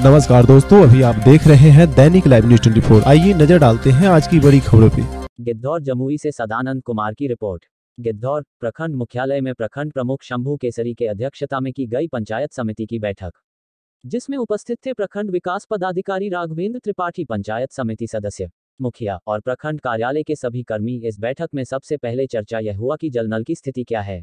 नमस्कार दोस्तों, अभी आप देख रहे हैं दैनिक लाइव न्यूज 24। आइए नजर डालते हैं आज की बड़ी खबरों पे। गिद्धौर जमुई से सदानंद कुमार की रिपोर्ट। गिद्धौर प्रखंड मुख्यालय में प्रखंड प्रमुख शंभू केसरी के अध्यक्षता में की गई पंचायत समिति की बैठक, जिसमें उपस्थित थे प्रखंड विकास पदाधिकारी राघवेंद्र त्रिपाठी, पंचायत समिति सदस्य, मुखिया और प्रखंड कार्यालय के सभी कर्मी। इस बैठक में सबसे पहले चर्चा यह हुआ कि जल नल की स्थिति क्या है।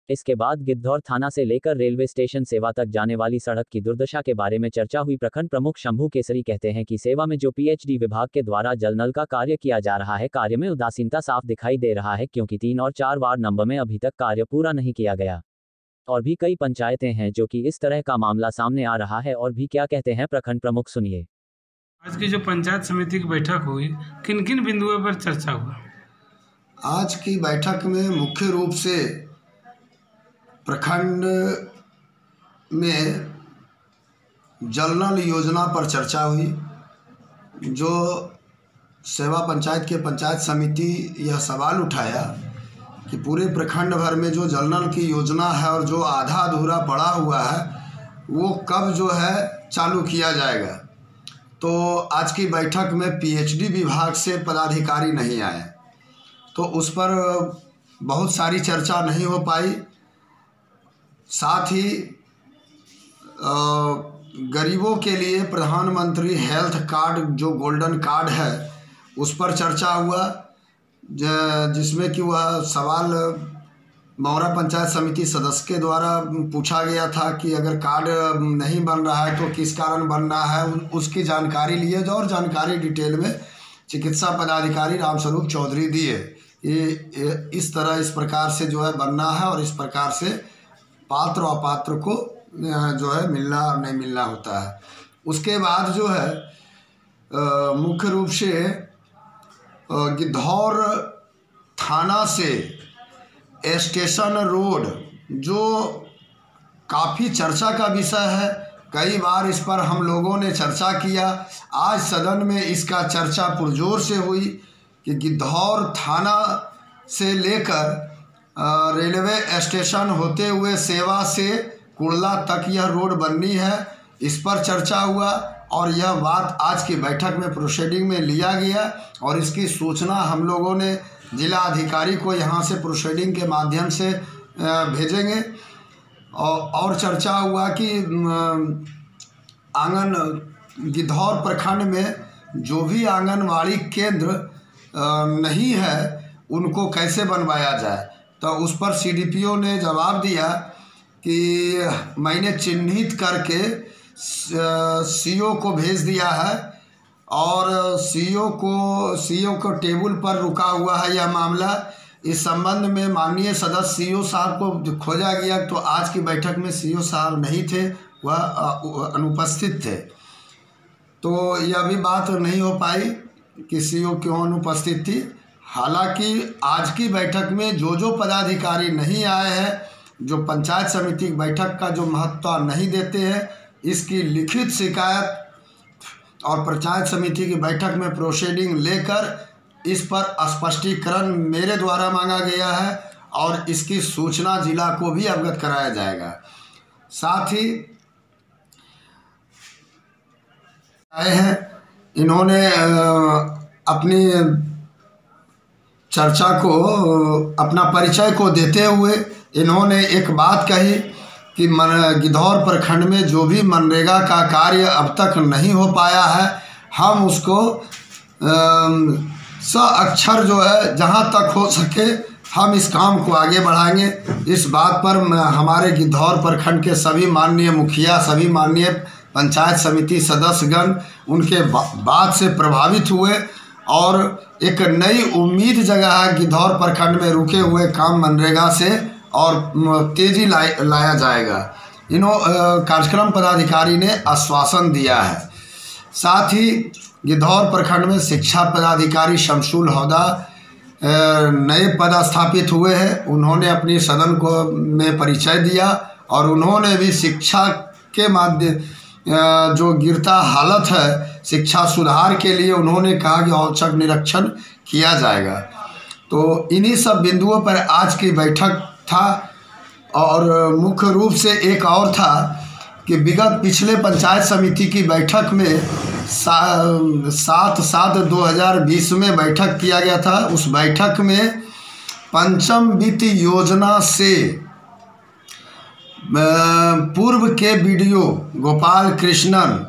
इसके बाद गिद्धौर थाना से लेकर रेलवे स्टेशन सेवा तक जाने वाली सड़क की दुर्दशा के बारे में चर्चा हुई। प्रखंड प्रमुख शंभू केसरी कहते हैं कि सेवा में जो पीएचडी विभाग के द्वारा जल नल का कार्य किया जा रहा है, कार्य में उदासीनता साफ दिखाई दे रहा है, क्योंकि 3 और 4 वार्ड नंबर में अभी तक कार्य पूरा नहीं किया गया। और भी कई पंचायतें हैं जो कि इस तरह का मामला सामने आ रहा है। और भी क्या कहते हैं प्रखंड प्रमुख, सुनिए। आज की जो पंचायत समिति की बैठक हुई, किन किन बिंदुओं पर चर्चा हुआ? आज की बैठक में मुख्य रूप से प्रखंड में जल नल योजना पर चर्चा हुई। जो सेवा पंचायत के पंचायत समिति यह सवाल उठाया कि पूरे प्रखंड भर में जो जल नल की योजना है और जो आधा अधूरा पड़ा हुआ है वो कब जो है चालू किया जाएगा। तो आज की बैठक में पीएचडी विभाग से पदाधिकारी नहीं आए, तो उस पर बहुत सारी चर्चा नहीं हो पाई। साथ ही गरीबों के लिए प्रधानमंत्री हेल्थ कार्ड जो गोल्डन कार्ड है उस पर चर्चा हुआ, जिसमें कि वह सवाल मौरा पंचायत समिति सदस्य के द्वारा पूछा गया था कि अगर कार्ड नहीं बन रहा है तो किस कारण बन रहा है, उसकी जानकारी लिए जो और जानकारी डिटेल में चिकित्सा पदाधिकारी रामस्वरूप चौधरी दिए। ये इस तरह इस प्रकार से जो है बनना है और इस प्रकार से पात्र और अपात्र को जो है मिलना और नहीं मिलना होता है। उसके बाद जो है मुख्य रूप से गिद्धौर थाना से स्टेशन रोड जो काफ़ी चर्चा का विषय है, कई बार इस पर हम लोगों ने चर्चा किया। आज सदन में इसका चर्चा पुरजोर से हुई कि गिद्धौर थाना से लेकर रेलवे स्टेशन होते हुए सेवा से कुड़ला तक यह रोड बननी है, इस पर चर्चा हुआ। और यह बात आज की बैठक में प्रोसीडिंग में लिया गया और इसकी सूचना हम लोगों ने जिला अधिकारी को यहाँ से प्रोसीडिंग के माध्यम से भेजेंगे। और चर्चा हुआ कि गिद्धौर प्रखंड में जो भी आंगनवाड़ी केंद्र नहीं है उनको कैसे बनवाया जाए। तो उस पर सीडीपीओ ने जवाब दिया कि मैंने चिन्हित करके सीओ को भेज दिया है और सीओ को टेबल पर रुका हुआ है यह मामला। इस संबंध में माननीय सदस्य सीओ साहब को खोजा गया, तो आज की बैठक में सीओ साहब नहीं थे, वह अनुपस्थित थे। तो यह भी बात नहीं हो पाई कि सीओ क्यों अनुपस्थित थी। हालांकि आज की बैठक में जो पदाधिकारी नहीं आए हैं, जो पंचायत समिति की बैठक का जो महत्व नहीं देते हैं, इसकी लिखित शिकायत और पंचायत समिति की बैठक में प्रोसीडिंग लेकर इस पर स्पष्टीकरण मेरे द्वारा मांगा गया है और इसकी सूचना जिला को भी अवगत कराया जाएगा। साथ ही आए हैं, इन्होंने अपनी चर्चा को अपना परिचय को देते हुए इन्होंने एक बात कही कि गिद्धौर प्रखंड में जो भी मनरेगा का कार्य अब तक नहीं हो पाया है, हम उसको अक्षर जो है जहां तक हो सके हम इस काम को आगे बढ़ाएंगे। इस बात पर हमारे गिद्धौर प्रखंड के सभी माननीय मुखिया, सभी माननीय पंचायत समिति सदस्यगण उनके बात से प्रभावित हुए और एक नई उम्मीद जगह है गिद्धौर प्रखंड में रुके हुए काम मनरेगा से और तेजी लाया जाएगा। कार्यक्रम पदाधिकारी ने आश्वासन दिया है। साथ ही गिद्धौर प्रखंड में शिक्षा पदाधिकारी शमशुल हौदा नए पदस्थापित हुए हैं। उन्होंने अपनी सदन को में परिचय दिया और उन्होंने भी शिक्षा के माध्यम जो गिरता हालत है, शिक्षा सुधार के लिए उन्होंने कहा कि औचक निरीक्षण किया जाएगा। तो इन्हीं सब बिंदुओं पर आज की बैठक था। और मुख्य रूप से एक और था कि विगत पिछले पंचायत समिति की बैठक में 7/7/2020 में बैठक किया गया था। उस बैठक में पंचम वित्त योजना से पूर्व के बीडीओ गोपाल कृष्णन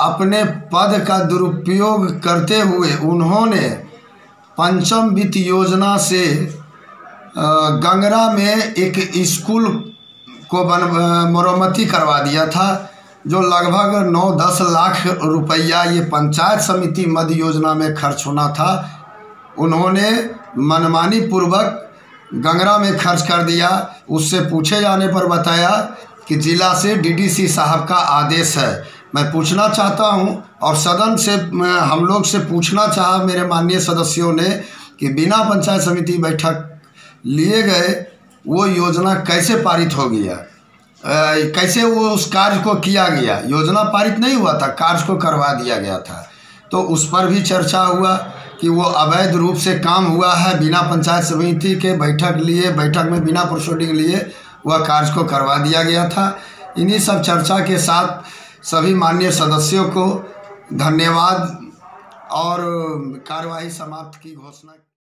अपने पद का दुरुपयोग करते हुए उन्होंने पंचम वित्त योजना से गंगरा में एक स्कूल को मरम्मती करवा दिया था, जो लगभग 9-10 लाख रुपया ये पंचायत समिति मध्य योजना में खर्च होना था। उन्होंने मनमानी पूर्वक गंगरा में खर्च कर दिया। उससे पूछे जाने पर बताया कि जिला से डीडीसी साहब का आदेश है। मैं पूछना चाहता हूं और सदन से हम लोग से पूछना चाहा मेरे माननीय सदस्यों ने कि बिना पंचायत समिति बैठक लिए गए वो योजना कैसे पारित हो गया, कैसे वो उस कार्य को किया गया। योजना पारित नहीं हुआ था, कार्य को करवा दिया गया था। तो उस पर भी चर्चा हुआ कि वो अवैध रूप से काम हुआ है, बिना पंचायत समिति के बैठक में बिना प्रोसीडिंग लिए वह कार्य को करवा दिया गया था। इन्हीं सब चर्चा के साथ सभी माननीय सदस्यों को धन्यवाद और कार्यवाही समाप्त की घोषणा।